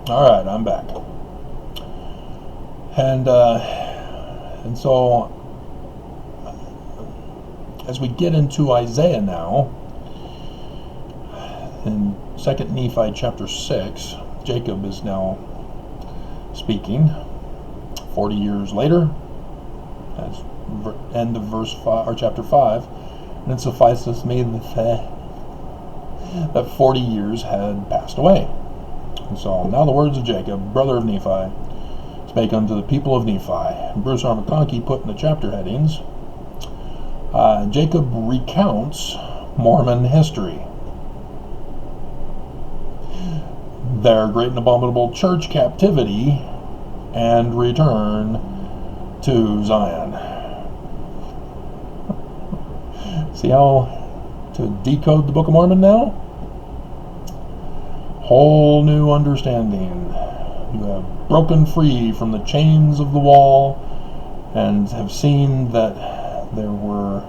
All right, I'm back. And so as we get into Isaiah now, in 2nd Nephi chapter 6, Jacob is now speaking 40 years later. That's end of verse 5, or chapter 5. And it suffices me that 40 years had passed away. And so now the words of Jacob, brother of Nephi, spake unto the people of Nephi. And Bruce R. McConkie put in the chapter headings, Jacob recounts Mormon history. Their great and abominable church captivity and return to Zion. See how to decode the Book of Mormon now? Whole new understanding. You have broken free from the chains of the wall and have seen that there were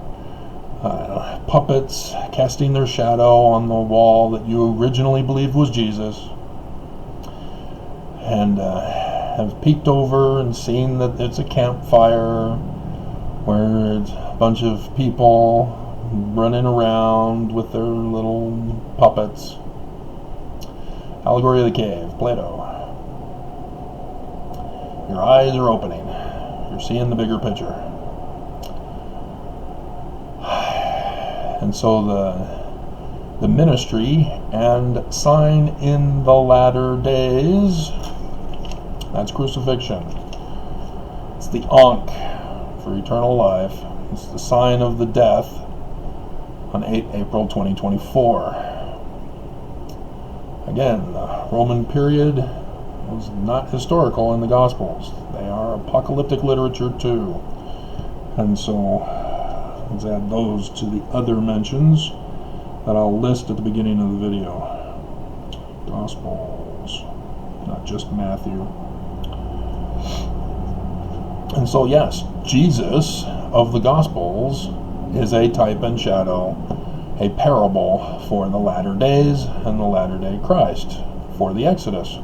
puppets casting their shadow on the wall that you originally believed was Jesus, and have peeked over and seen that it's a campfire where it's a bunch of people running around with their little puppets. Allegory of the Cave, Plato. Your eyes are opening. You're seeing the bigger picture. And so the ministry and sign in the latter days, that's crucifixion. It's the Ankh for eternal life. It's the sign of the death on 8 April 2024. Again, the Roman period was not historical in the Gospels. They are apocalyptic literature too. And so let's add those to the other mentions that I'll list at the beginning of the video. Gospels, not just Matthew. And so yes, Jesus of the Gospels is a type and shadow, a parable for the latter days and the latter day Christ, for the Exodus.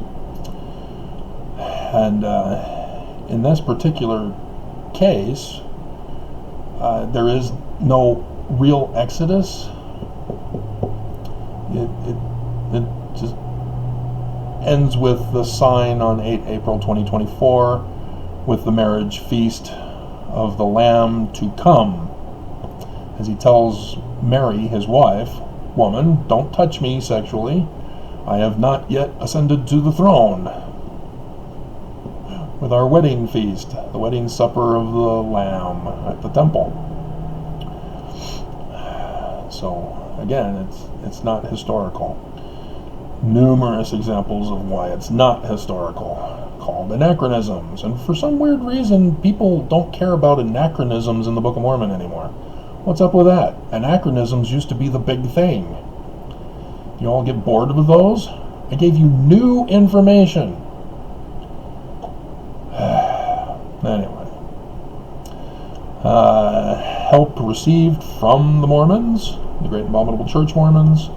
And in this particular case, there is no real Exodus. It just ends with the sign on 8 April 2024 with the marriage feast of the Lamb to come. As he tells Mary, his wife, woman, don't touch me sexually. I have not yet ascended to the throne. With our wedding feast, the wedding supper of the Lamb at the temple. So again, it's not historical. Numerous examples of why it's not historical, called anachronisms. And for some weird reason, people don't care about anachronisms in the Book of Mormon anymore. What's up with that? Anachronisms used to be the big thing. You all get bored with those? I gave you new information. Anyway, help received from the Mormons, the Great Abominable Church Mormons,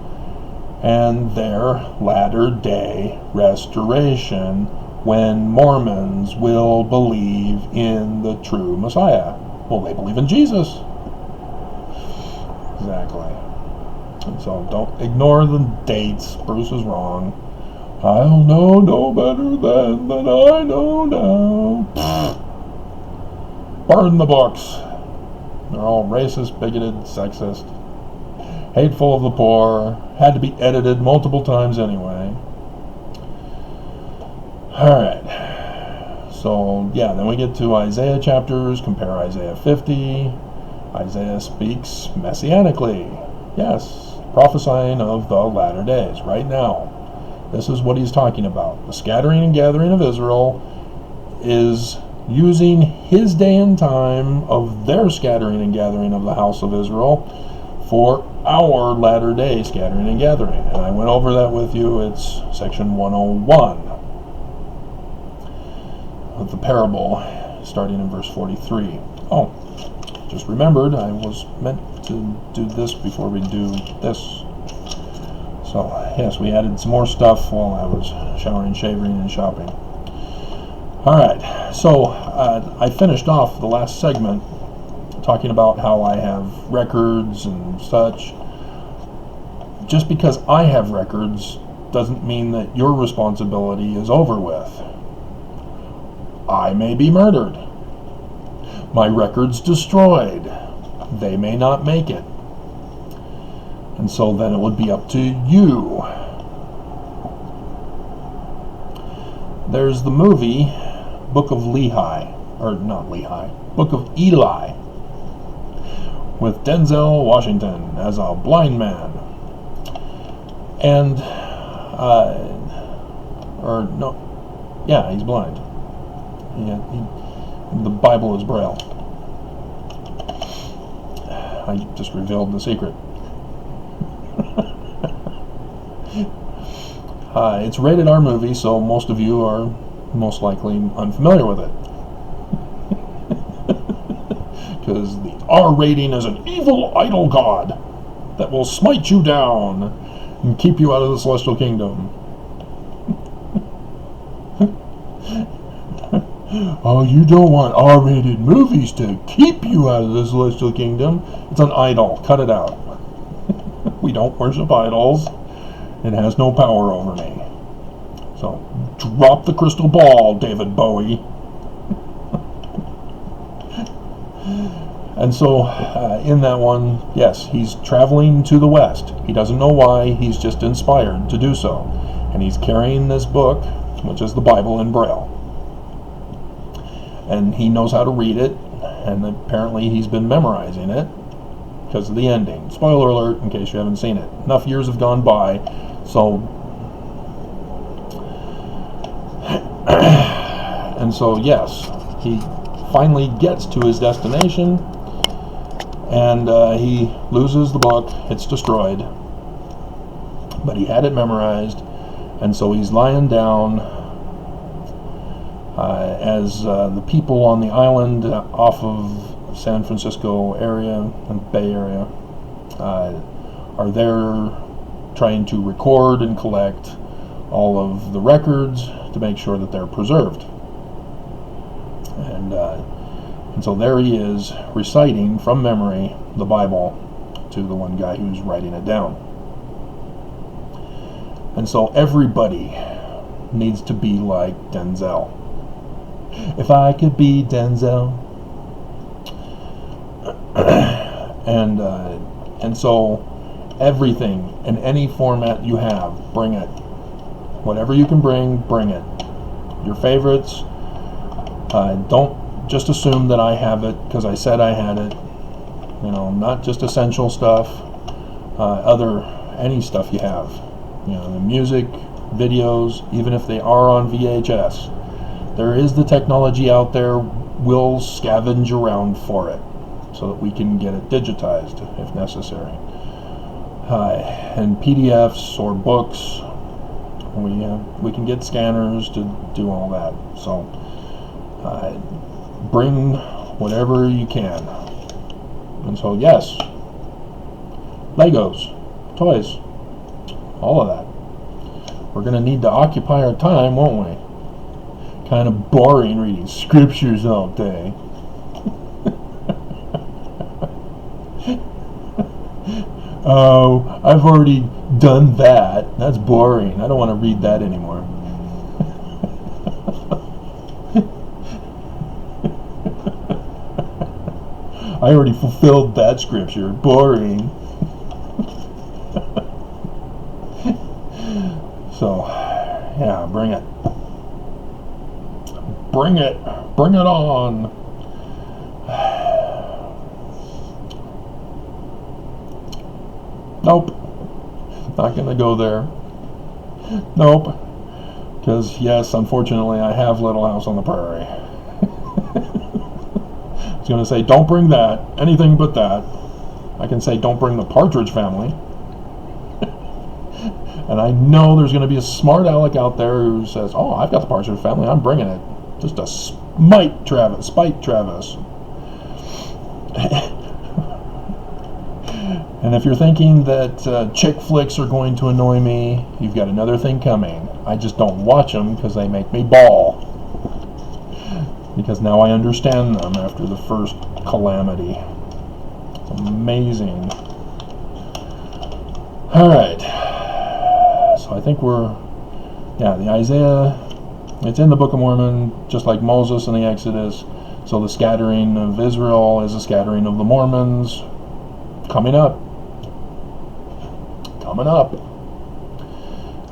and their latter-day restoration when Mormons will believe in the true Messiah. Well, they believe in Jesus. Exactly. And so don't ignore the dates. Bruce is wrong. I'll know no better than I know now. Burn the books. They're all racist, bigoted, sexist, hateful of the poor, had to be edited multiple times anyway. Alright. So, yeah, then we get to Isaiah chapters, compare Isaiah 50. Isaiah speaks messianically. Yes, prophesying of the latter days, right now. This is what he's talking about. The scattering and gathering of Israel is using his day and time of their scattering and gathering of the house of Israel for our latter day scattering and gathering. And I went over that with you. It's section 101 of the parable, starting in verse 43. Oh, just remembered, I was meant to do this before we do this. So, yes, we added some more stuff while I was showering, shaving, and shopping. Alright, so I finished off the last segment talking about how I have records and such. Just because I have records doesn't mean that your responsibility is over with. I may be murdered. My record's destroyed. They may not make it. And so then it would be up to you. There's the movie Book of Lehi, or not Lehi, Book of Eli, with Denzel Washington as a blind man. And, he's blind. The Bible is Braille. I just revealed the secret. It's rated R movie, so most of you are most likely unfamiliar with it. Because the R rating is an evil idol god that will smite you down and keep you out of the celestial kingdom. Oh, you don't want R-rated movies to keep you out of the celestial kingdom. It's an idol. Cut it out. We don't worship idols. It has no power over me. So, drop the crystal ball, David Bowie. And so, in that one, yes, he's traveling to the west. He doesn't know why, he's just inspired to do so. And he's carrying this book, which is the Bible in Braille. And he knows how to read it, and apparently he's been memorizing it because of the ending. Spoiler alert, in case you haven't seen it. Enough years have gone by, so... and so, yes, he finally gets to his destination, and he loses the book. It's destroyed. But he had it memorized, and so he's lying down as the people on the island off of San Francisco area and Bay Area are there trying to record and collect all of the records to make sure that they're preserved. And so there he is reciting from memory the Bible to the one guy who's writing it down. And so everybody needs to be like Denzel. If I could be Denzel. And so everything in any format you have, bring it. Whatever you can bring it. Your favorites. Don't just assume that I have it because I said I had it. You know, not just essential stuff. Any stuff you have. You know, the music, videos, even if they are on VHS. There is the technology out there. We'll scavenge around for it so that we can get it digitized if necessary. And PDFs or books, we can get scanners to do all that. So bring whatever you can. And so yes, Legos, toys, all of that. We're going to need to occupy our time, won't we? Kind of boring reading scriptures all day. Oh, I've already done that. That's boring. I don't want to read that anymore. I already fulfilled that scripture. Boring. So, yeah, bring it. Bring it. Bring it on. Nope. Not going to go there. Nope. Because, yes, unfortunately, I have Little House on the Prairie. I was going to say, don't bring that. Anything but that. I can say, don't bring the Partridge Family. And I know there's going to be a smart aleck out there who says, oh, I've got the Partridge Family, I'm bringing it. Just to spite Travis. And if you're thinking that chick flicks are going to annoy me, you've got another thing coming. I just don't watch them because they make me bawl. Because now I understand them after the first calamity. It's amazing. Alright. So I think the Isaiah, it's in the Book of Mormon, just like Moses in the Exodus. So the scattering of Israel is a scattering of the Mormons. Coming up.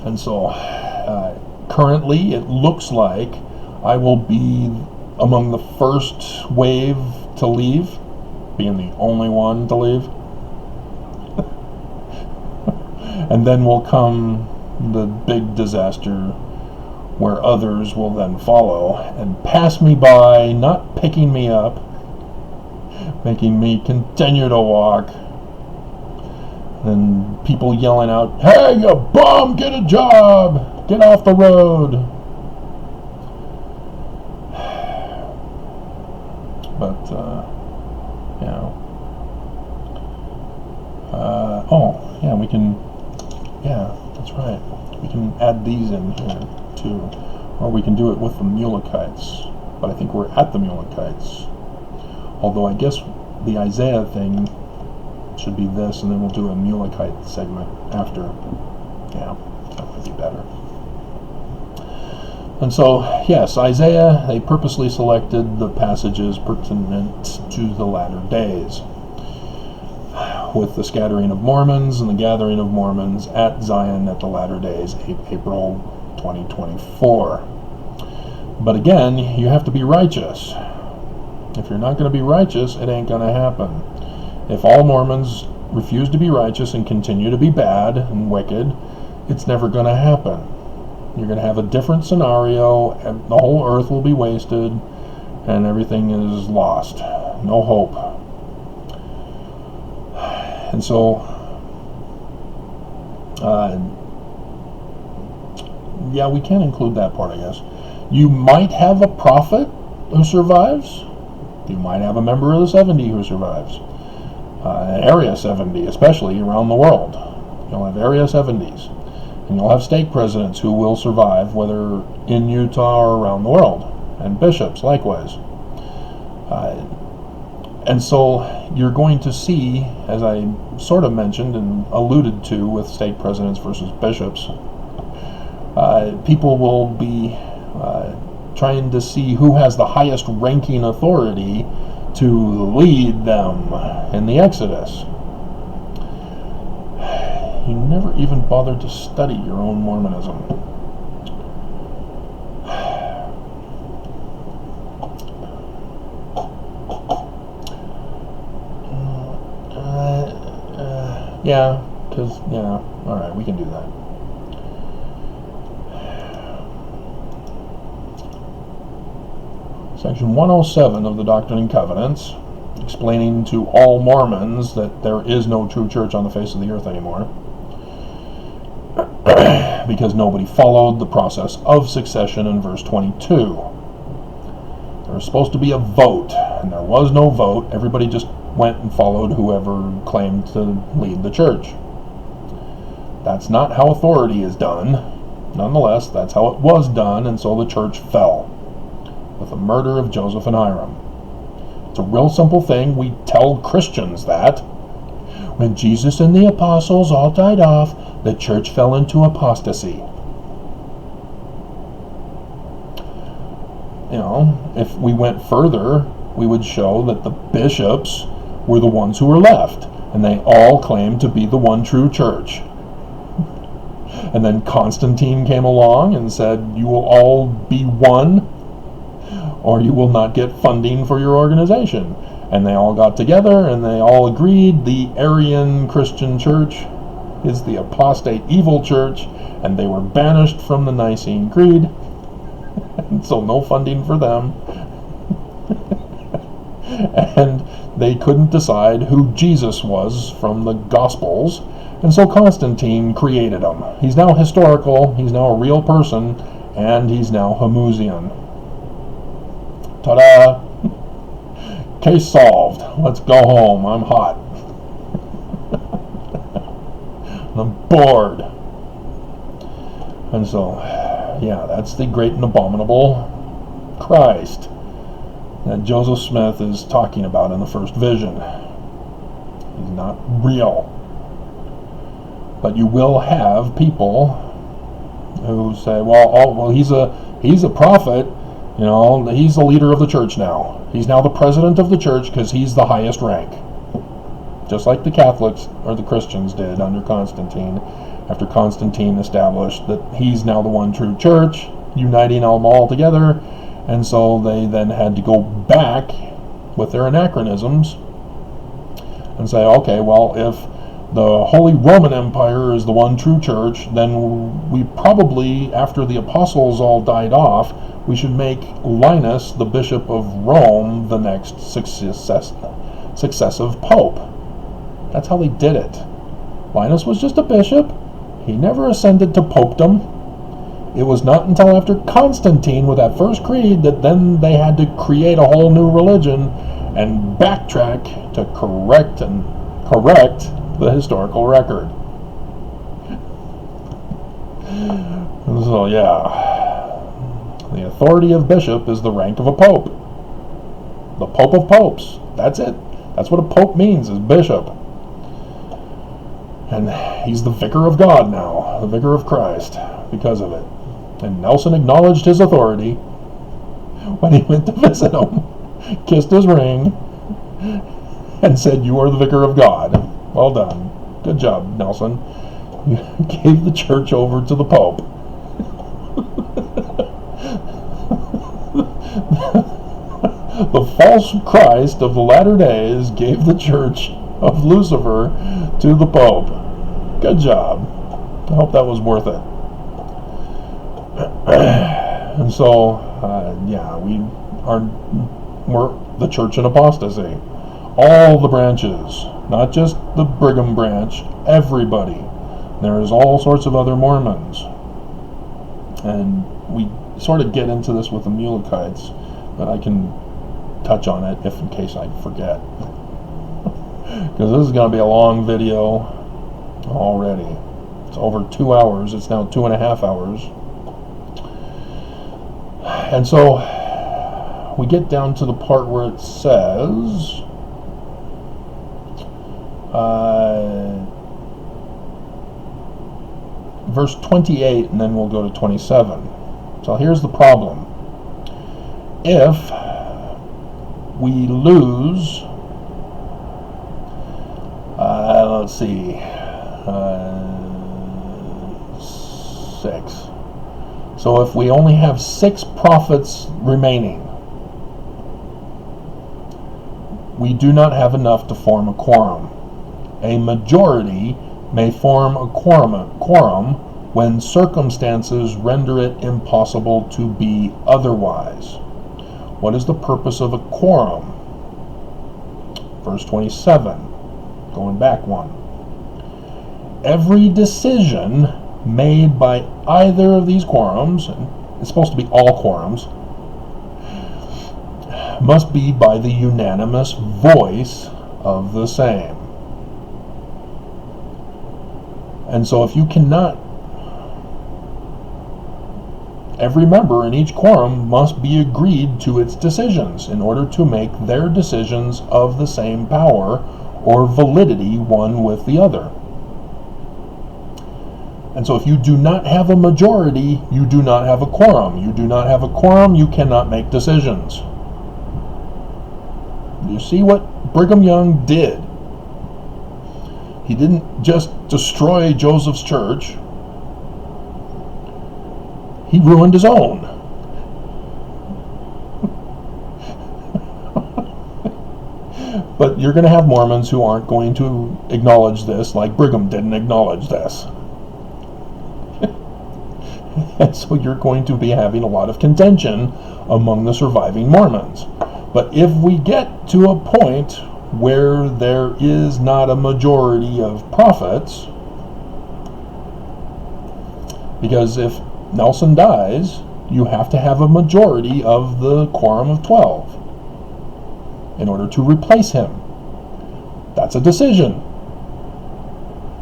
And so currently it looks like I will be among the first wave to leave, being the only one to leave. And then will come the big disaster where others will then follow and pass me by, not picking me up, making me continue to walk. And people yelling out, "Hey, you bum, get a job! Get off the road!" But, we can, that's right. We can add these in here, too. Or we can do it with the Amalekites. But I think we're at the Amalekites. Although I guess the Isaiah thing should be this, and then we'll do a Amalekite segment after. Yeah, that would be better. And so, yes, Isaiah, they purposely selected the passages pertinent to the latter days, with the scattering of Mormons and the gathering of Mormons at Zion at the latter days, April 2024. But again, you have to be righteous. If you're not going to be righteous, it ain't going to happen. If all Mormons refuse to be righteous and continue to be bad and wicked, it's never going to happen. You're going to have a different scenario, and the whole earth will be wasted, and everything is lost. No hope. And so, we can include that part, I guess. You might have a prophet who survives. You might have a member of the 70 who survives. Area 70, especially around the world. You'll have Area 70s. And you'll have stake presidents who will survive, whether in Utah or around the world. And bishops, likewise. And so you're going to see, as I sort of mentioned and alluded to with stake presidents versus bishops, people will be trying to see who has the highest ranking authority to lead them in the Exodus. You never even bothered to study your own Mormonism. Alright, we can do that. Section 107 of the Doctrine and Covenants, explaining to all Mormons that there is no true church on the face of the earth anymore, because nobody followed the process of succession in verse 22. There was supposed to be a vote, and there was no vote. Everybody just went and followed whoever claimed to lead the church. That's not how authority is done. Nonetheless, that's how it was done, and so the church fell with the murder of Joseph and Hiram. It's a real simple thing. We tell Christians that. When Jesus and the apostles all died off, the church fell into apostasy. If we went further, we would show that the bishops were the ones who were left, and they all claimed to be the one true church. And then Constantine came along and said, you will all be one, or you will not get funding for your organization. And they all got together and they all agreed the Arian Christian church is the apostate evil church, and they were banished from the Nicene Creed. And so no funding for them. And they couldn't decide who Jesus was from the Gospels, and so Constantine created him. He's now historical, he's now a real person, and he's now Homoousian. Ta-da! Case solved. Let's go home. I'm hot. and I'm bored. And so, yeah, that's the great and abominable Christ that Joseph Smith is talking about in the first vision. He's not real. But you will have people who say, well, he's a prophet, he's the leader of the church now. He's now the president of the church because he's the highest rank. Just like the Catholics or the Christians did under Constantine, after Constantine established that he's now the one true church, uniting them all together, and so they then had to go back with their anachronisms and say, okay, well, if the Holy Roman Empire is the one true church, then we probably, after the apostles all died off, we should make Linus, the Bishop of Rome, the next successive pope. That's how they did it. Linus was just a bishop. He never ascended to popedom. It was not until after Constantine with that first creed that then they had to create a whole new religion and backtrack to correct the historical record. So yeah, the authority of bishop is the rank of a pope. The Pope of Popes. That's it. That's what a pope means, is bishop. And he's the vicar of God now, the vicar of Christ, because of it. And Nelson acknowledged his authority when he went to visit him, kissed his ring, and said, "You are the vicar of God." Well done. Good job, Nelson. You gave the church over to the Pope. The false Christ of the latter days gave the church of Lucifer to the Pope. Good job. I hope that was worth it. And so, we're the church in apostasy. All the branches, not just the Brigham branch, everybody. There's all sorts of other Mormons. And we sort of get into this with the Amalekites, but I can touch on it in case I forget. Because this is going to be a long video already. It's over 2 hours. It's now 2.5 hours. And so we get down to the part where it says, verse 28, and then we'll go to 27. So here's the problem. If we lose, let's see, 6. So if we only have 6 prophets remaining, we do not have enough to form a quorum. A majority may form a quorum when circumstances render it impossible to be otherwise. What is the purpose of a quorum? Verse 27, going back one. Every decision made by either of these quorums, and it's supposed to be all quorums, must be by the unanimous voice of the same. And so if you cannot, every member in each quorum must be agreed to its decisions in order to make their decisions of the same power or validity one with the other. And so if you do not have a majority, you do not have a quorum. You do not have a quorum, you cannot make decisions. You see what Brigham Young did? He didn't just destroy Joseph's church. He ruined his own. But you're going to have Mormons who aren't going to acknowledge this, like Brigham didn't acknowledge this. And so you're going to be having a lot of contention among the surviving Mormons. But if we get to a point where there is not a majority of prophets, because if Nelson dies, you have to have a majority of the quorum of 12 in order to replace him. That's a decision.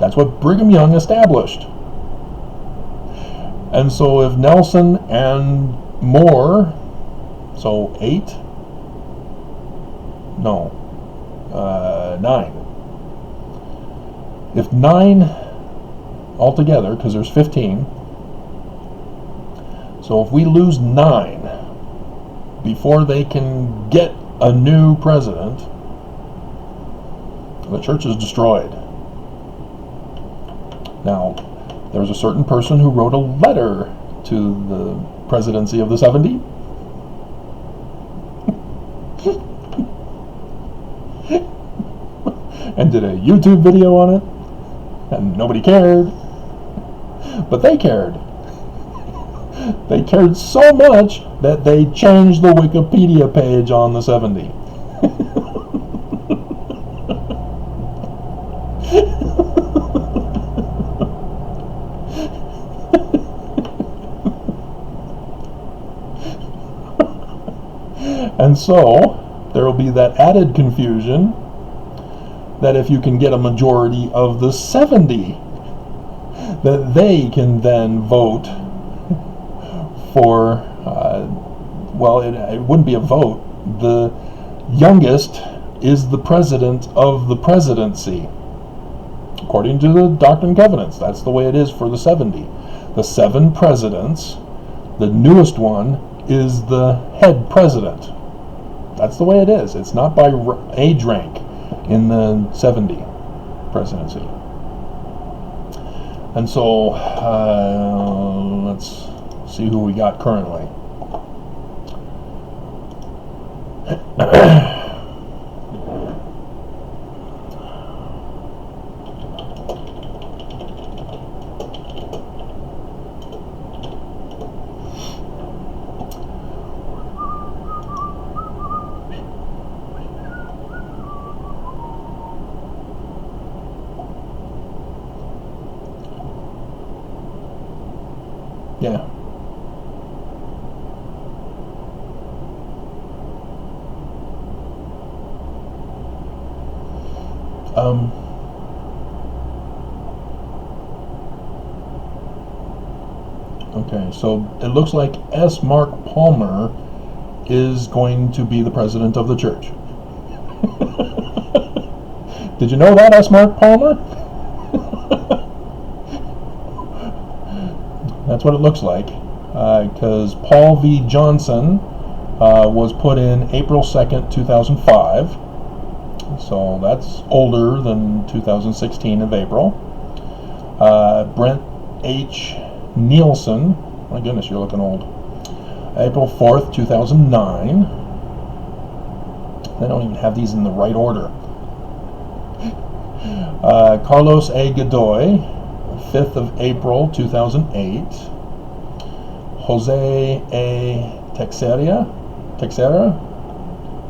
That's what Brigham Young established. And so if Nelson and Moore, so 9. If 9 altogether, because there's 15, so if we lose 9 before they can get a new president, the church is destroyed. Now, there's a certain person who wrote a letter to the presidency of the 70. And did a YouTube video on it, and nobody cared, but they cared. They cared so much that they changed the Wikipedia page on the 70. And so there will be that added confusion that if you can get a majority of the 70, that they can then vote for, well, it wouldn't be a vote. The youngest is the president of the presidency. According to the Doctrine and Covenants, that's the way it is for the 70. The 7 presidents, the newest one is the head president. That's the way it is. It's not by age rank in the 70 presidency. And so, let's see who we got currently. Yeah. Okay, so it looks like S. Mark Palmer is going to be the president of the church. Did you know that, S. Mark Palmer? That's what it looks like, because Paul V. Johnson was put in April 2nd, 2005, so that's older than 2016 of April. Brent H. Nielsen, my goodness, you're looking old, April 4th, 2009. They don't even have these in the right order. Carlos A. Godoy, 5th of April, 2008. Jose A. Teixeira,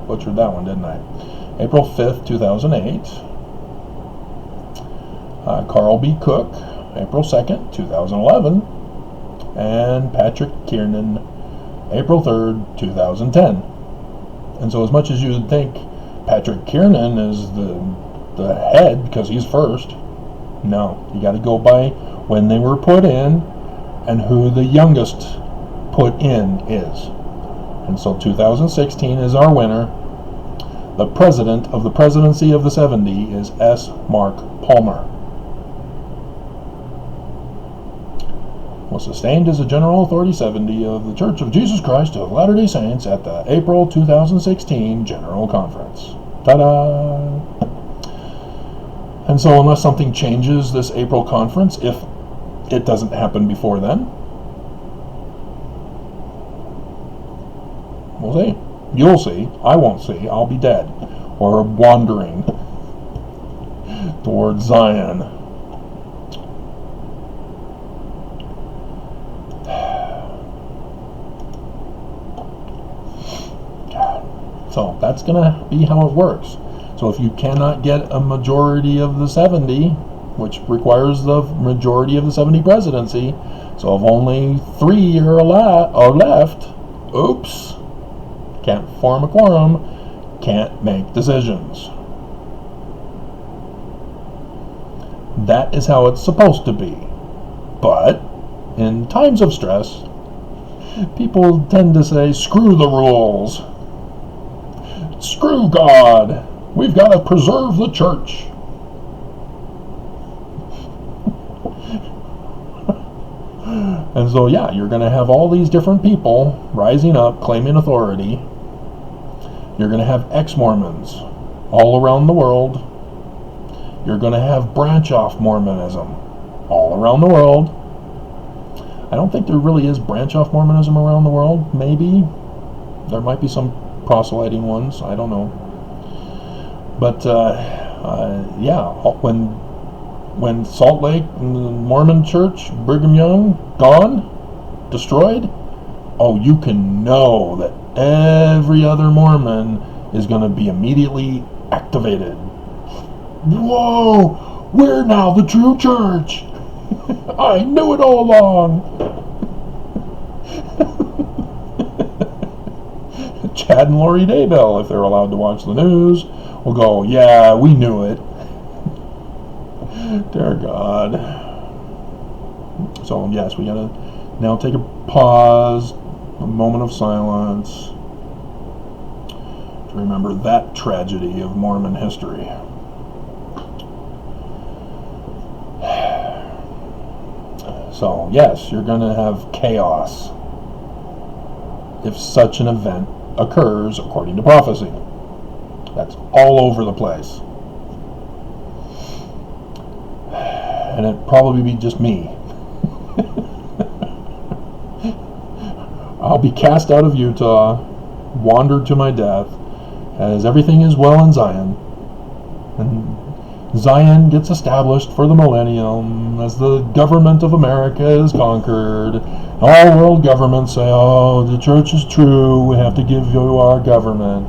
butchered that one, didn't I? April 5th, 2008. Carl B. Cook, April 2nd, 2011. And Patrick Kiernan, April 3rd, 2010. And so as much as you'd think Patrick Kiernan is the head because he's first, no, you got to go by when they were put in and who the youngest put in is. And so 2016 is our winner. The president of the presidency of the 70 is S. Mark Palmer. Was sustained as a General Authority 70 of the Church of Jesus Christ of Latter-day Saints at the April 2016 General Conference. Ta-da! And so unless something changes this April conference, if it doesn't happen before then, we'll see. You'll see. I won't see. I'll be dead or wandering towards Zion. So that's going to be how it works. So if you cannot get a majority of the 70, which requires the majority of the 70 presidency, so if only 3 are left, oops, can't form a quorum, can't make decisions. That is how it's supposed to be. But in times of stress, people tend to say, screw the rules. Screw God. We've got to preserve the church. And so, yeah, you're going to have all these different people rising up, claiming authority. You're going to have ex-Mormons all around the world. You're going to have branch-off Mormonism all around the world. I don't think there really is branch-off Mormonism around the world. Maybe. There might be some proselyting ones. I don't know. But, yeah, when Salt Lake and the Mormon Church, Brigham Young, gone, destroyed, oh, you can know that every other Mormon is going to be immediately activated. Whoa, we're now the true church. I knew it all along. Chad and Lori Daybell, if they're allowed to watch the news, will go, yeah, we knew it. Dear God. So, yes, we gotta now take a pause, a moment of silence, to remember that tragedy of Mormon history. So, yes, you're gonna have chaos if such an event occurs according to prophecy. That's all over the place. And it'd probably be just me. I'll be cast out of Utah, wandered to my death, as everything is well in Zion. And Zion gets established for the millennium, as the government of America is conquered. All world governments say, oh, the church is true, we have to give you our government.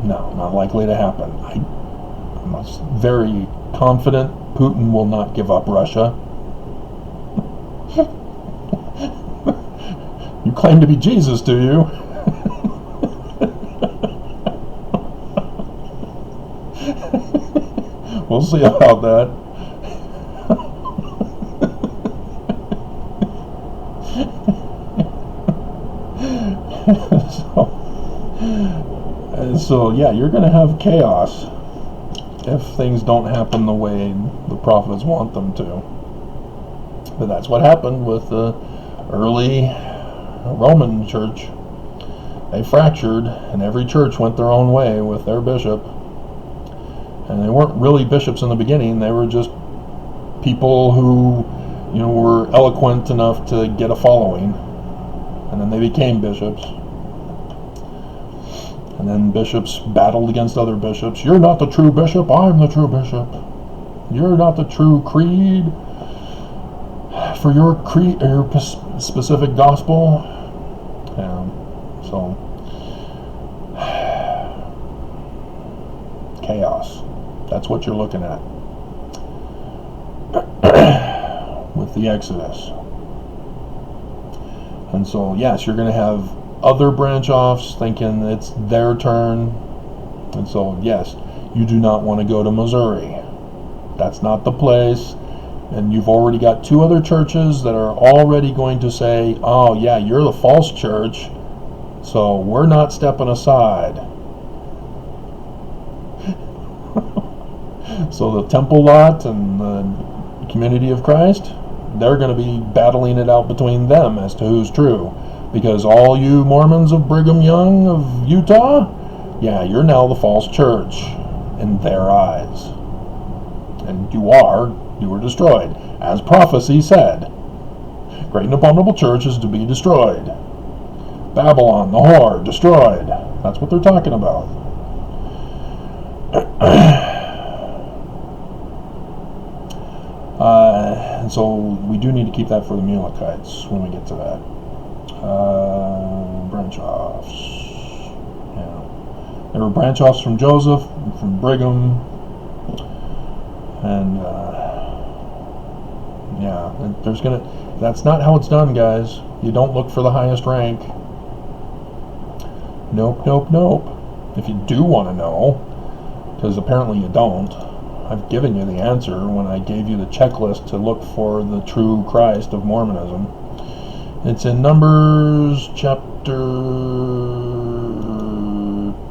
No, not likely to happen. I'm very confident Putin will not give up Russia. You claim to be Jesus, do you? We'll see about that. So yeah, you're going to have chaos if things don't happen the way the prophets want them to. But that's what happened with the early Roman church. They fractured, and every church went their own way with their bishop. And they weren't really bishops in the beginning. They were just people who, were eloquent enough to get a following. And then they became bishops. And then bishops battled against other bishops. You're not the true bishop, I'm the true bishop. You're not the true creed for your creed or your specific gospel. So chaos. That's what you're looking at with the Exodus. And so yes, you're going to have other branch-offs thinking it's their turn. And so, yes, you do not want to go to Missouri. That's not the place. And you've already got two other churches that are already going to say, oh, yeah, you're the false church, so we're not stepping aside. So the temple lot and the community of Christ, they're going to be battling it out between them as to who's true. Because all you Mormons of Brigham Young of Utah, yeah, you're now the false church in their eyes. And you were destroyed. As prophecy said, great and abominable church is to be destroyed. Babylon, the whore, destroyed. That's what they're talking about. And so we do need to keep that for the Amalekites when we get to that. Branch-offs. Yeah. There were branch-offs from Joseph, from Brigham, and that's not how it's done, guys. You don't look for the highest rank. Nope. If you do want to know, because apparently you don't. I've given you the answer when I gave you the checklist to look for the true Christ of Mormonism. It's in Numbers chapter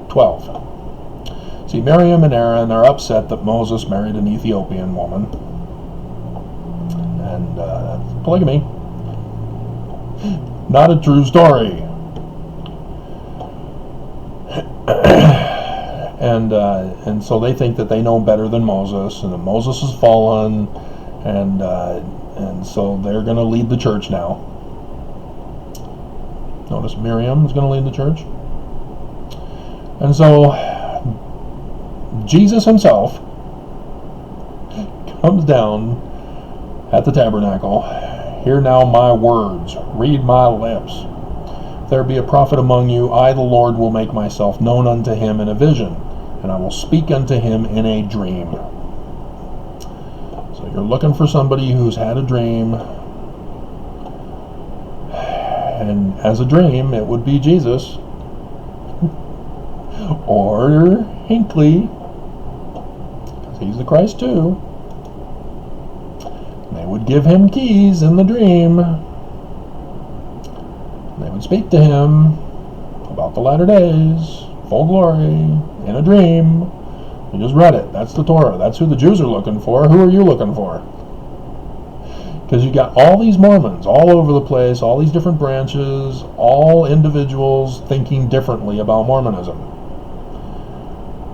12. See, Miriam and Aaron are upset that Moses married an Ethiopian woman. And polygamy. Not a true story. And so they think that they know better than Moses, and that Moses has fallen, and so they're going to lead the church now. Notice Miriam is going to lead the church. And so Jesus himself comes down at the tabernacle. Hear now my words, read my lips. If there be a prophet among you, I, the Lord, will make myself known unto him in a vision, and I will speak unto him in a dream. So you're looking for somebody who's had a dream, and as a dream, it would be Jesus, or Hinckley, because he's the Christ too. They would give him keys in the dream. They would speak to him about the latter days, full glory, in a dream. You just read it. That's the Torah. That's who the Jews are looking for. Who are you looking for? Because you got all these Mormons all over the place, all these different branches, all individuals thinking differently about Mormonism.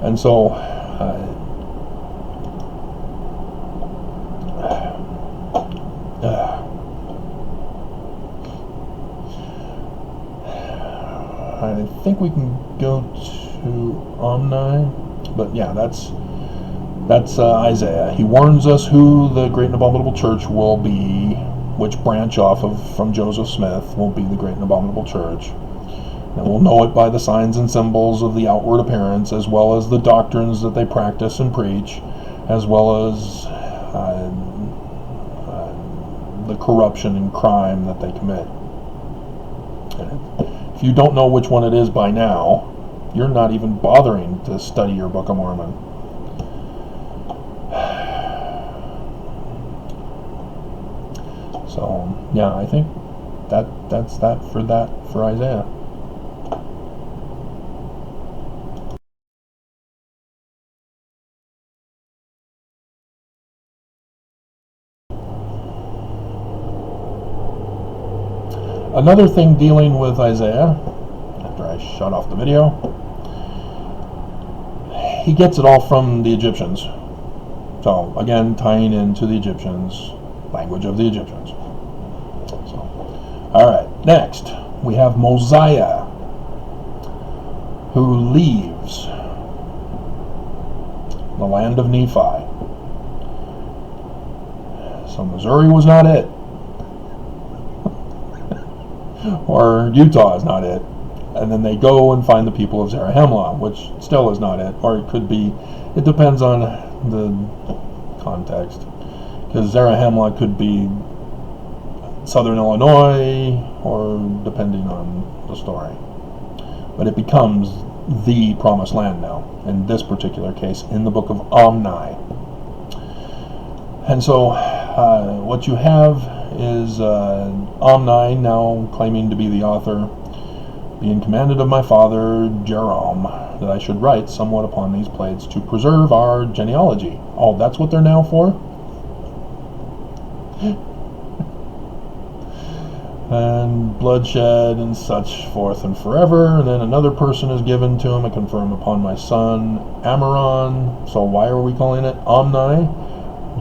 And so I think we can go to Omni, but yeah, that's Isaiah. He warns us who the great and abominable church will be, which branch off of from Joseph Smith will be the great and abominable church. And we'll know it by the signs and symbols of the outward appearance, as well as the doctrines that they practice and preach, as well as the corruption and crime that they commit. If you don't know which one it is by now, you're not even bothering to study your Book of Mormon. So, yeah, I think that's that for Isaiah. Another thing dealing with Isaiah, after I shut off the video, he gets it all from the Egyptians. So, again, tying into the Egyptians, language of the Egyptians. So, alright, next, we have Mosiah, who leaves the land of Nephi. So, Missouri was not it. Or Utah is not it. And then they go and find the people of Zarahemla, which still is not it. Or it could be, it depends on the context. Because Zarahemla could be southern Illinois, or depending on the story. But it becomes the promised land now, in this particular case, in the book of Omni. And so, what you have is Omni, now claiming to be the author, being commanded of my father Jerome that I should write somewhat upon these plates to preserve our genealogy. Oh, that's what they're now for? And bloodshed and such forth and forever. And then another person is given to him, I confirm upon my son Amaron. So why are we calling it Omni?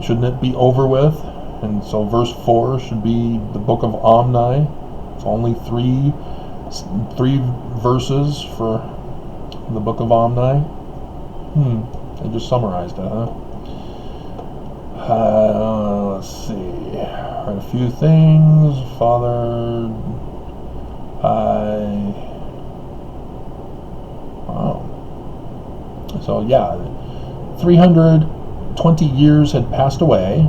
Shouldn't it be over with? And so verse 4 should be the book of Omni. It's only three verses for the book of Omni. I just summarized it, huh? Let's see. Write a few things. Father, wow. So yeah, 320 years had passed away.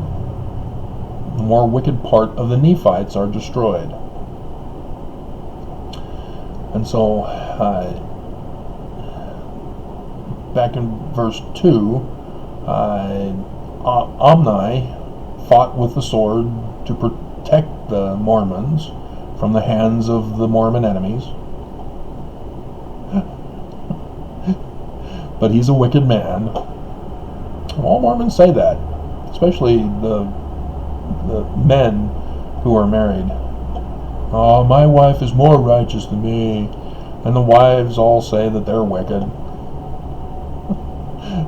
The more wicked part of the Nephites are destroyed. And so back in verse 2, Omni fought with the sword to protect the Mormons from the hands of the Mormon enemies. But he's a wicked man. All Mormons say that, especially the men who are married. Oh, my wife is more righteous than me. And the wives all say that they're wicked.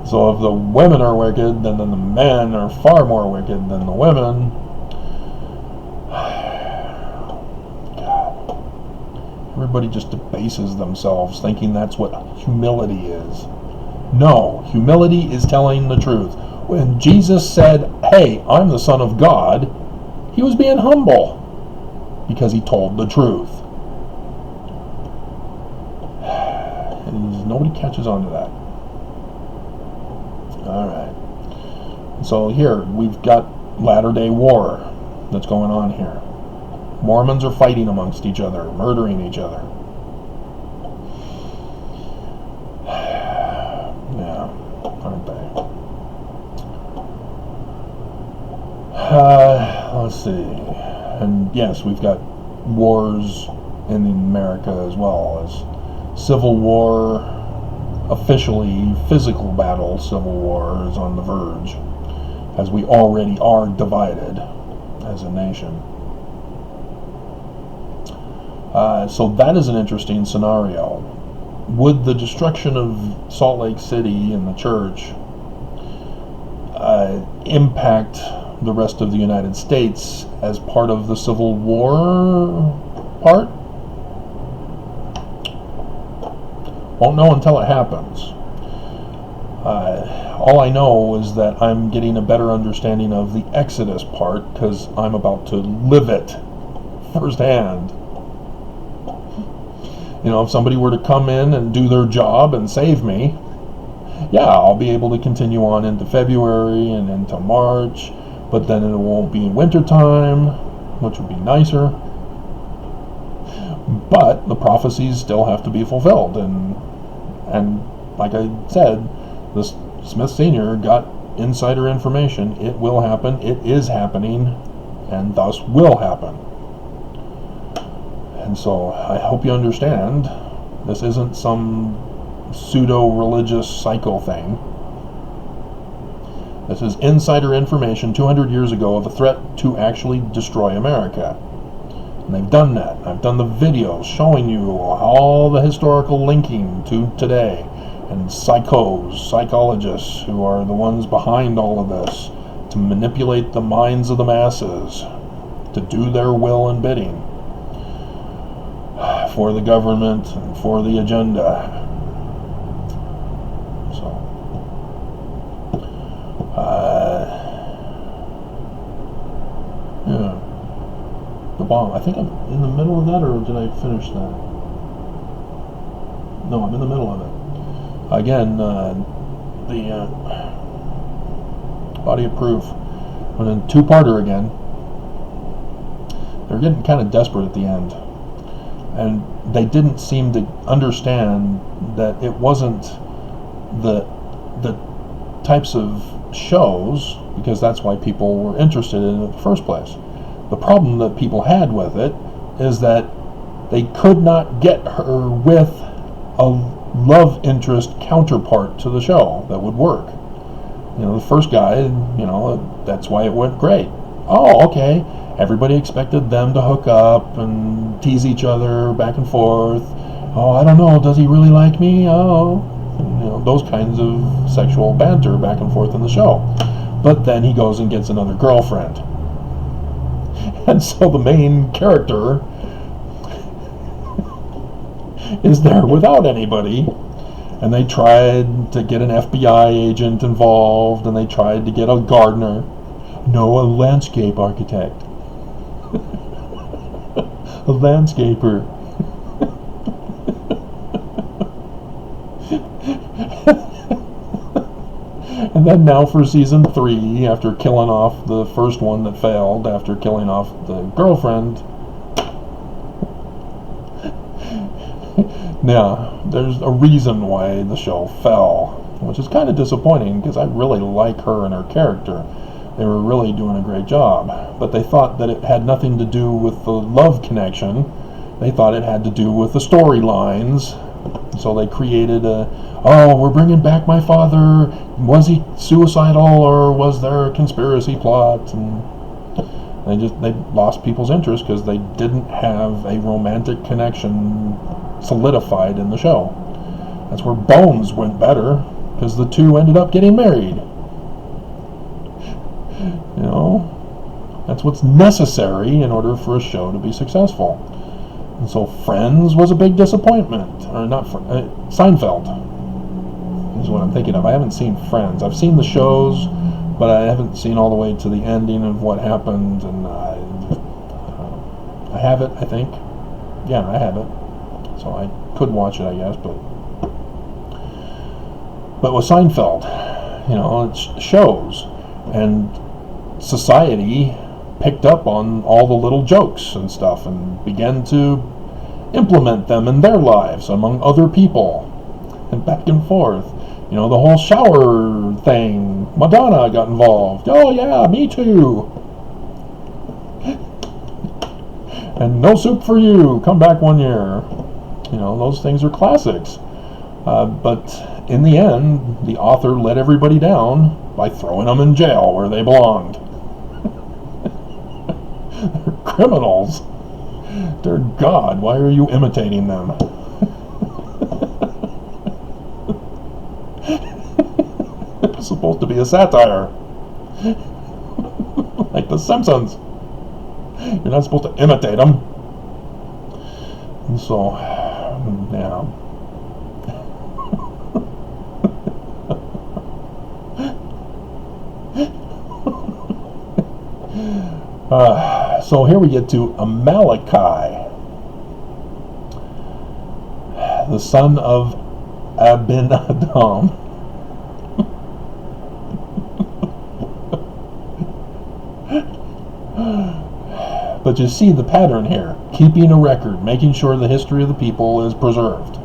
So if the women are wicked, then the men are far more wicked than the women. God. Everybody just debases themselves, thinking that's what humility is. No, humility is telling the truth. When Jesus said, "Hey, I'm the Son of God," he was being humble because he told the truth. And nobody catches on to that. Alright. So here, we've got Latter-day War that's going on here. Mormons are fighting amongst each other, murdering each other. Yeah, aren't they? Let's see. And yes, we've got wars in America as well as Civil War, officially physical battle. Civil War is on the verge, as we already are divided as a nation. So that is an interesting scenario. Would the destruction of Salt Lake City and the church impact the rest of the United States as part of the Civil War part? Won't know until it happens. All I know is that I'm getting a better understanding of the Exodus part because I'm about to live it firsthand. You know, if somebody were to come in and do their job and save me, yeah, I'll be able to continue on into February and into March, but then it won't be winter time, which would be nicer. But the prophecies still have to be fulfilled, and like I said, this Smith Sr. got insider information. It will happen, it is happening, and thus will happen. And so I hope you understand, this isn't some pseudo-religious psycho thing. This is insider information 200 years ago of a threat to actually destroy America. And they've done that. I've done the videos showing you all the historical linking to today. And psychologists, who are the ones behind all of this, to manipulate the minds of the masses, to do their will and bidding for the government and for the agenda. So, yeah. The bomb. I think I'm in the middle of that, or did I finish that? No, I'm in the middle of it. Again, the body of proof. But in two-parter again. They're getting kind of desperate at the end. And they didn't seem to understand that it wasn't the types of shows, because that's why people were interested in it in the first place. The problem that people had with it is that they could not get her with a love interest counterpart to the show that would work. You know, the first guy, you know, that's why it went great. Oh, okay. Everybody expected them to hook up and tease each other back and forth. Oh, I don't know, does he really like me? Oh, you know, those kinds of sexual banter back and forth in the show. But then he goes and gets another girlfriend. And so the main character is there without anybody. And they tried to get an FBI agent involved, and they tried to get a gardener. No, a landscape architect. A landscaper. And then now for season 3, after killing off the first one that failed, after killing off the girlfriend, now there's a reason why the show fell. which is kind of disappointing because I really like her and her character. They were really doing a great job, but they thought that it had nothing to do with the love connection. They thought it had to do with the storylines. So they created we're bringing back my father. Was he suicidal, or was there a conspiracy plot? And they lost people's interest because they didn't have a romantic connection solidified in the show. That's where Bones went better, because the two ended up getting married. You know, that's what's necessary in order for a show to be successful. And so Friends was a big disappointment. Or not Seinfeld is what I'm thinking of. I haven't seen Friends. I've seen the shows, but I haven't seen all the way to the ending of what happened. And I have it, I think. Yeah, I have it. So I could watch it, I guess. But with Seinfeld, you know, it's shows. And society picked up on all the little jokes and stuff and began to implement them in their lives among other people, and back and forth. You know, the whole shower thing, Madonna got involved. Oh yeah, me too. And no soup for you, come back one year. You know, those things are classics. But in the end, the author let everybody down by throwing them in jail where they belonged. They're criminals. Dear God, why are you imitating them? It's supposed to be a satire. Like The Simpsons. You're not supposed to imitate them. And so, yeah. So here we get to Amalekite, the son of Abinadab. But you see the pattern here, keeping a record, making sure the history of the people is preserved.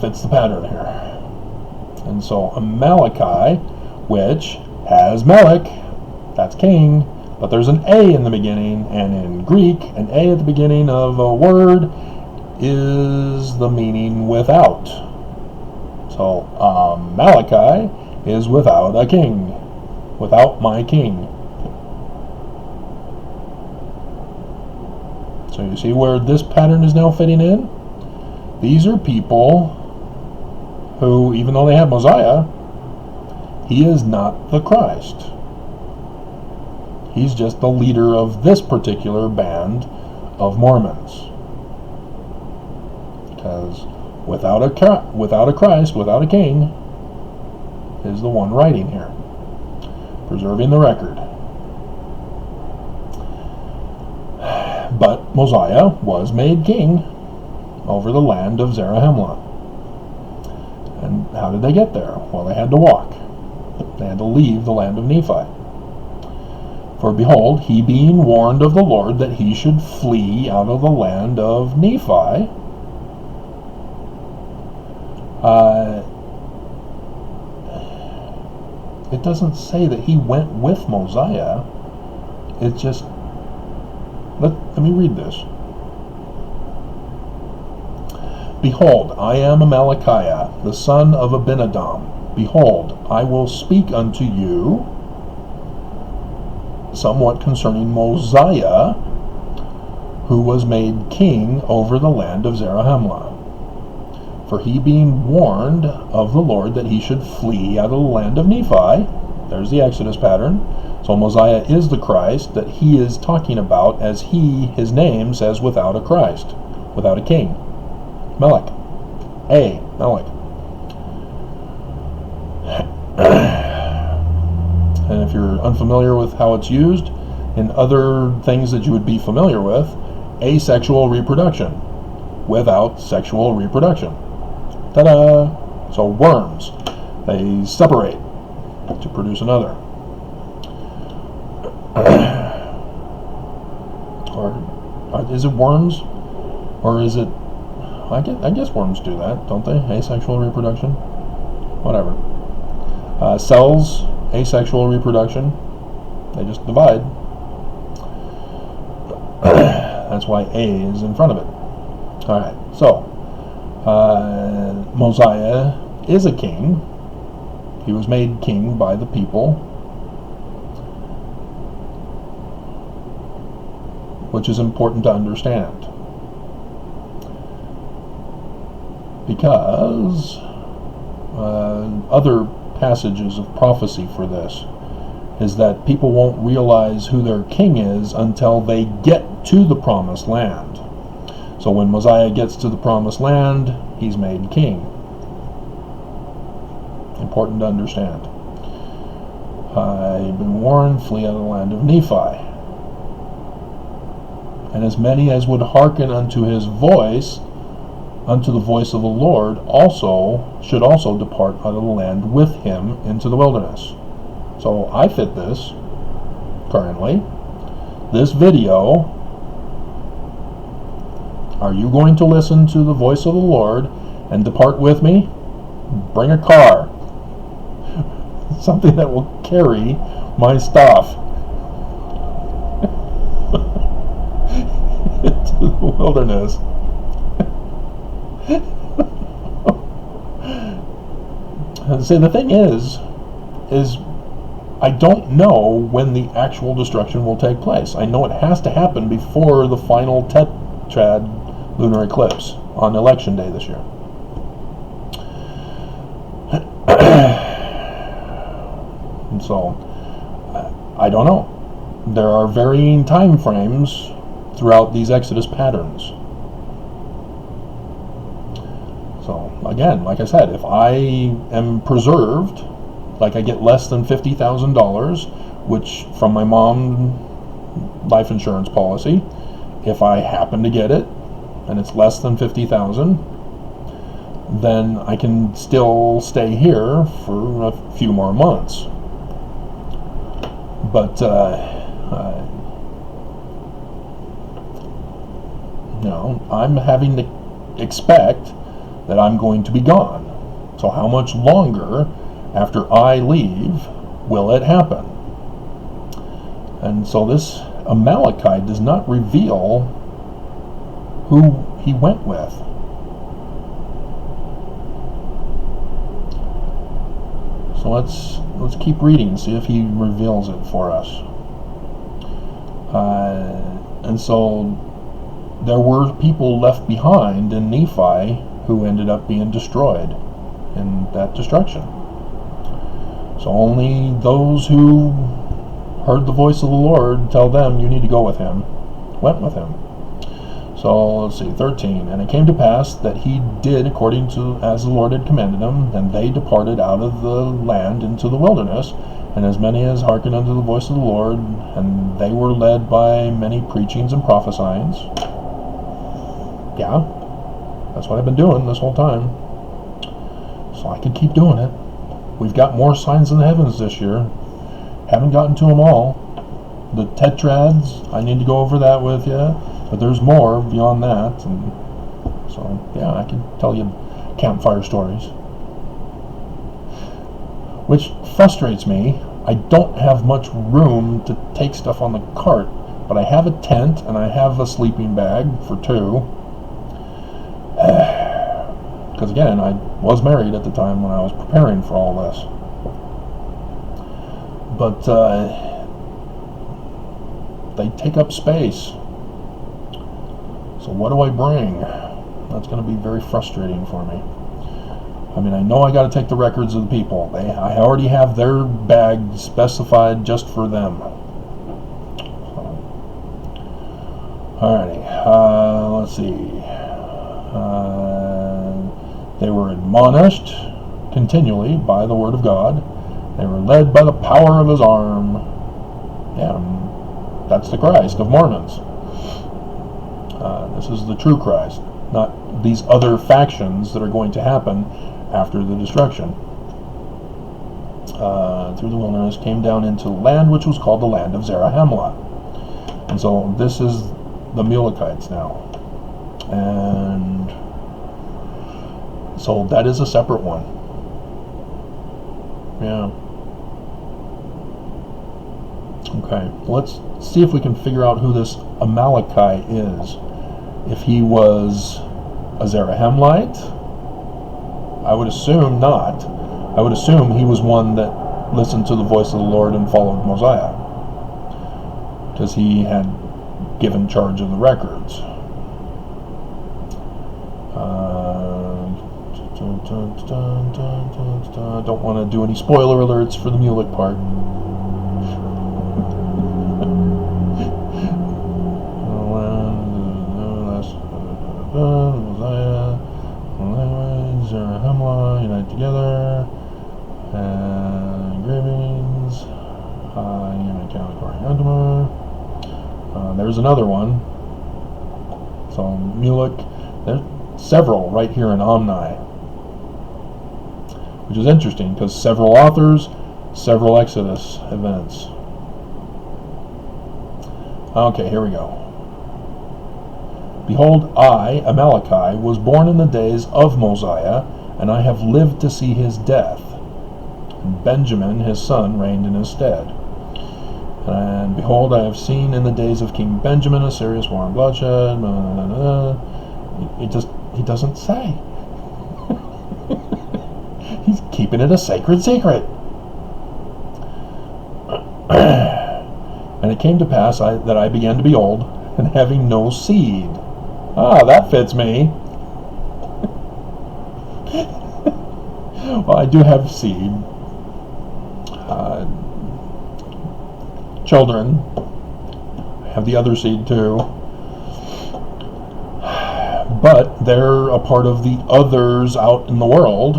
Fits the pattern here. And so Amalekite, which has Melech, that's king, but there's an A in the beginning, and in Greek, an A at the beginning of a word is the meaning without. So Malachi is without a king, without my king. So you see where this pattern is now fitting in? These are people who, even though they have Mosiah, he is not the Christ. He's just the leader of this particular band of Mormons. Because without a Christ, without a king, is the one writing here, preserving the record. But Mosiah was made king over the land of Zarahemla. And how did they get there? Well, they had to walk. They had to leave the land of Nephi. For behold, he being warned of the Lord that he should flee out of the land of Nephi, it doesn't say that he went with Mosiah. It just, let me read this. Behold, I am Amalekite, the son of Abinadab. Behold, I will speak unto you somewhat concerning Mosiah, who was made king over the land of Zarahemla. For he being warned of the Lord that he should flee out of the land of Nephi, there's the Exodus pattern. So Mosiah is the Christ that he is talking about, as his name says, without a Christ, without a king. Melech. Melech. And if you're unfamiliar with how it's used, in other things that you would be familiar with, asexual reproduction, without sexual reproduction. Ta-da! So worms, they separate to produce another. Or is it worms? Or is it, I guess worms do that, don't they? Asexual reproduction? Whatever. Cells, asexual reproduction. They just divide. That's why A is in front of it. Alright, so Mosiah is a king. He was made king by the people, which is important to understand, because other passages of prophecy for this is that people won't realize who their king is until they get to the promised land. So when Mosiah gets to the promised land, he's made king. Important to understand. I've been warned, flee out of the land of Nephi. And as many as would hearken unto his voice, unto the voice of the Lord, should also depart out of the land with him into the wilderness. So I fit this currently. This video, are you going to listen to the voice of the Lord and depart with me? Bring a car. Something that will carry my stuff into the wilderness. See, the thing is I don't know when the actual destruction will take place. I know it has to happen before the final tetrad lunar eclipse on election day this year. And so, I don't know. There are varying time frames throughout these Exodus patterns. So, again, like I said, if I am preserved, like I get less than $50,000, which from my mom life insurance policy, if I happen to get it, and it's less than $50,000, then I can still stay here for a few more months. But, I'm having to expect that I'm going to be gone. So how much longer after I leave will it happen? And so this Amalekite does not reveal who he went with. So let's keep reading, see if he reveals it for us. And so there were people left behind in Nephi who ended up being destroyed in that destruction. So only those who heard the voice of the Lord tell them, you need to go with him, went with him. So let's see, 13. And it came to pass that he did according to as the Lord had commanded him, and they departed out of the land into the wilderness, and as many as hearkened unto the voice of the Lord, and they were led by many preachings and prophesyings. Yeah, that's what I've been doing this whole time. So I can keep doing it. We've got more signs in the heavens this year. Haven't gotten to them all. The tetrads, I need to go over that with you. But there's more beyond that, and so yeah, I can tell you campfire stories. Which frustrates me. I don't have much room to take stuff on the cart, but I have a tent and I have a sleeping bag for two. Because again, I was married at the time when I was preparing for all this. But they take up space. So what do I bring? That's going to be very frustrating for me. I mean, I know I got to take the records of the people. I already have their bag specified just for them. So, alrighty, let's see. They were admonished continually by the word of God. They were led by the power of his arm. Yeah, that's the Christ of Mormons. This is the true Christ, not these other factions that are going to happen after the destruction. Through the wilderness, came down into land which was called the land of Zarahemla. And so this is the Amalekites now. And So that is a separate one. Yeah. Okay, let's see if we can figure out who this Amalekite is. If he was a Zarahemlite, I would assume not. I would assume he was one that listened to the voice of the Lord and followed Mosiah, because he had given charge of the records. Don't want to do any spoiler alerts for the Mulek part. Mosiah, language, Zarahemla, unite together, and engravings, there's another one. So Mulek, there's several right here in Omni, which is interesting because several authors, several Exodus events. Okay, here we go. Behold, I, Amaleki, was born in the days of Mosiah, and I have lived to see his death. And Benjamin, his son, reigned in his stead. And behold, I have seen in the days of King Benjamin a serious war and bloodshed. He doesn't say. He's keeping it a sacred secret. And it came to pass that I began to be old, and having no seed. Ah, that fits me. Well, I do have seed. Children. I have the other seed too. But they're a part of the others out in the world.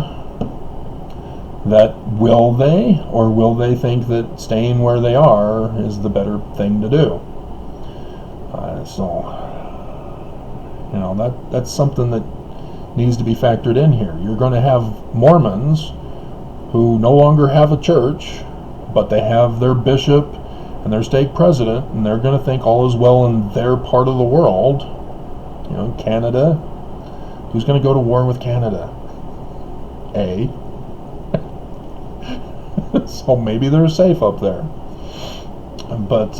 That will they, or will they think that staying where they are is the better thing to do? That's something that needs to be factored in here. You're going to have Mormons who no longer have a church, but they have their bishop and their stake president, and they're going to think all is well in their part of the world. Canada. Who's going to go to war with Canada? So maybe they're safe up there. But,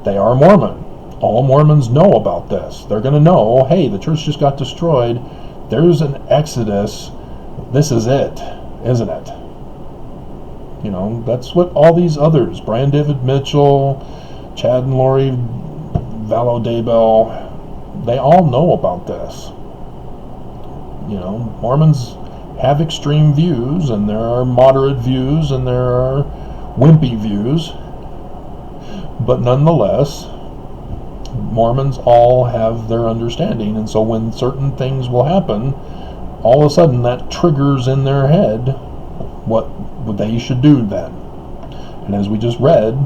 they are Mormon. All Mormons know about this. They're going to know, hey, the church just got destroyed. There's an exodus. This is it, isn't it? That's what all these others, Brian David Mitchell, Chad and Lori Vallow Daybell, they all know about this. Mormons have extreme views, and there are moderate views, and there are wimpy views. But nonetheless, Mormons all have their understanding, and so when certain things will happen, all of a sudden that triggers in their head what they should do then. And as we just read,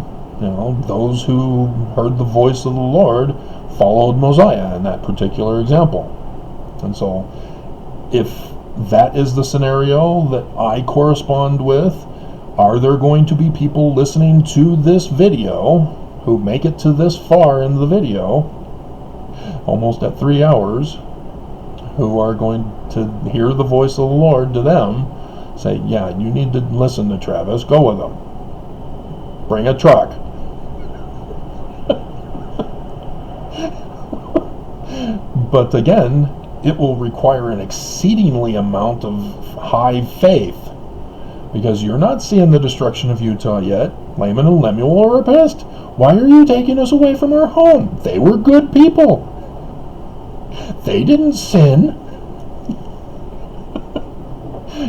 those who heard the voice of the Lord followed Mosiah in that particular example. And so if that is the scenario that I correspond with, are there going to be people listening to this video who make it to this far in the video, almost at 3 hours, who are going to hear the voice of the Lord to them, say, yeah, you need to listen to Travis, go with him. Bring a truck. But again, it will require an exceedingly amount of high faith, because you're not seeing the destruction of Utah yet. Laman and Lemuel are pissed. Why are you taking us away from our home? They were good people. They didn't sin.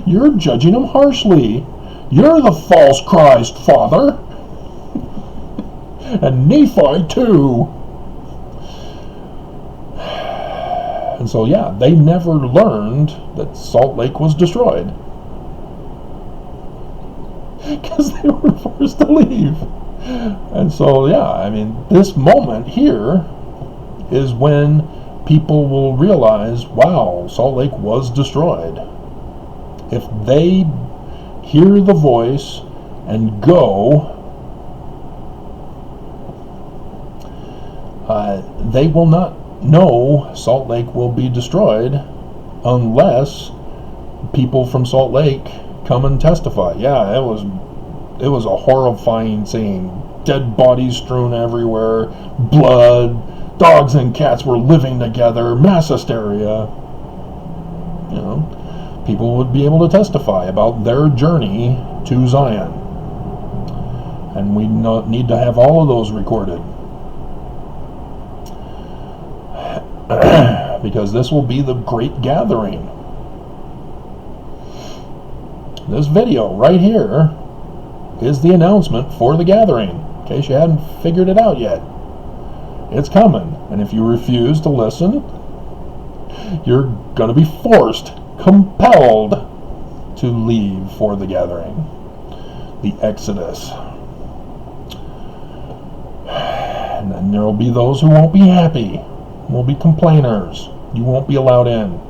You're judging them harshly. You're the false Christ, Father. And Nephi, too. And so, yeah, they never learned that Salt Lake was destroyed. Because they were forced to leave. And so, yeah, this moment here is when people will realize, wow, Salt Lake was destroyed. If they hear the voice and go, they will not no, Salt Lake will be destroyed unless people from Salt Lake come and testify. Yeah, it was a horrifying scene. Dead bodies strewn everywhere, blood, dogs and cats were living together, mass hysteria. You know, people would be able to testify about their journey to Zion. And we need to have all of those recorded. Because this will be the great gathering. This video right here is the announcement for the gathering, in case you hadn't figured it out yet. It's coming, and if you refuse to listen, you're going to be forced, compelled to leave for the gathering, the Exodus. And then there will be those who won't be happy, will be complainers. You won't be allowed in.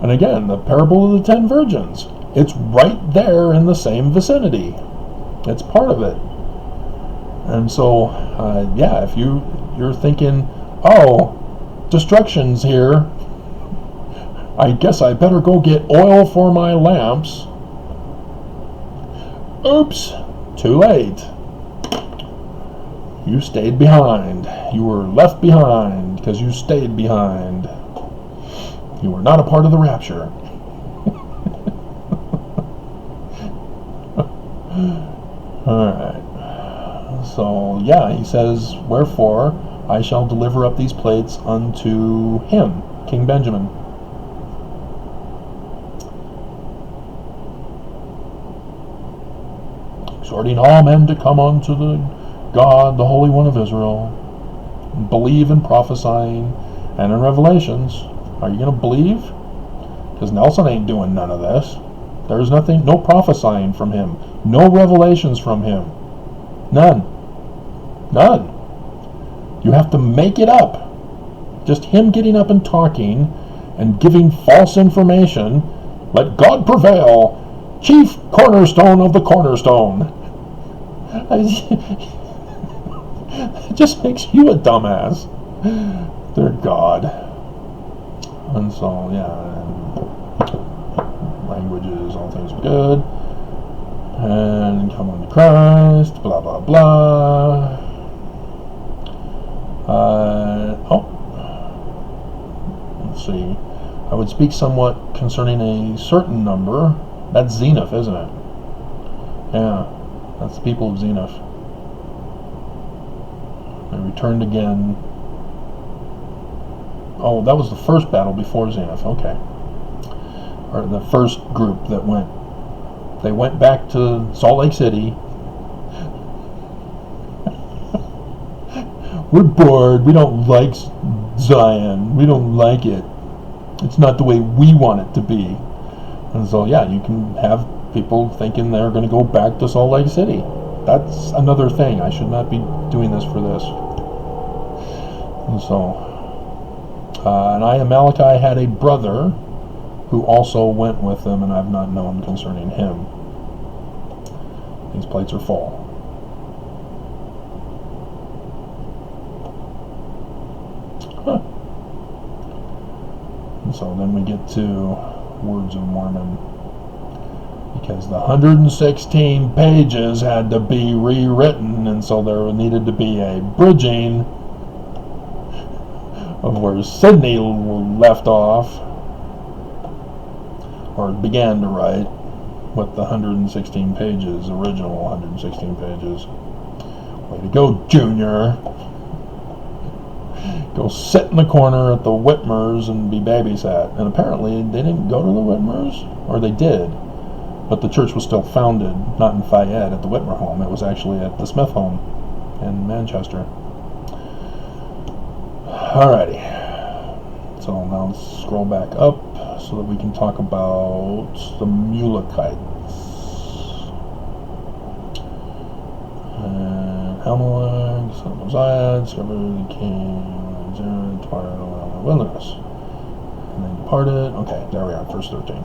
And again, the parable of the 10 virgins. It's right there in the same vicinity. It's part of it. And so, yeah, if you're thinking, oh, destruction's here, I guess I better go get oil for my lamps. Oops, too late. You stayed behind. You were left behind because you stayed behind. You were not a part of the rapture. Alright. So, yeah, he says, wherefore I shall deliver up these plates unto him, King Benjamin. Exhorting all men to come unto the God, the Holy One of Israel, and believe in prophesying and in revelations. Are you going to believe? Because Nelson ain't doing none of this. There's nothing, no prophesying from him. No revelations from him. None. None. You have to make it up. Just him getting up and talking and giving false information. Let God prevail. Chief cornerstone of the cornerstone. It just makes you a dumbass. Dear God. And so, yeah, languages, all things are good, and come unto Christ, blah, blah, blah. Let's see. I would speak somewhat concerning a certain number. That's Zenith, isn't it? Yeah, that's the people of Zenith. They returned again. Oh, that was the first battle before Zenith. Okay. Or the first group that went. They went back to Salt Lake City. We're bored. We don't like Zion. We don't like it. It's not the way we want it to be. And so, yeah, you can have people thinking they're going to go back to Salt Lake City. That's another thing. I should not be doing this for this. And so... and I, Amalekite, had a brother who also went with them, and I've not known concerning him. These plates are full. Huh. And so then we get to Words of Mormon. Because the 116 pages had to be rewritten, and so there needed to be a bridging of where Sidney left off, or began to write, with the 116 pages, original 116 pages. Way to go, Junior. Go sit in the corner at the Whitmers and be babysat. And apparently they didn't go to the Whitmers, or they did, but the church was still founded, not in Fayette at the Whitmer home. It was actually at the Smith home in Manchester. Alrighty, so now let's scroll back up so that we can talk about the Amalekites. And Amalek, son of Mosiah, discovered the king, departed around the wilderness. And they departed, okay, there we are, verse 13.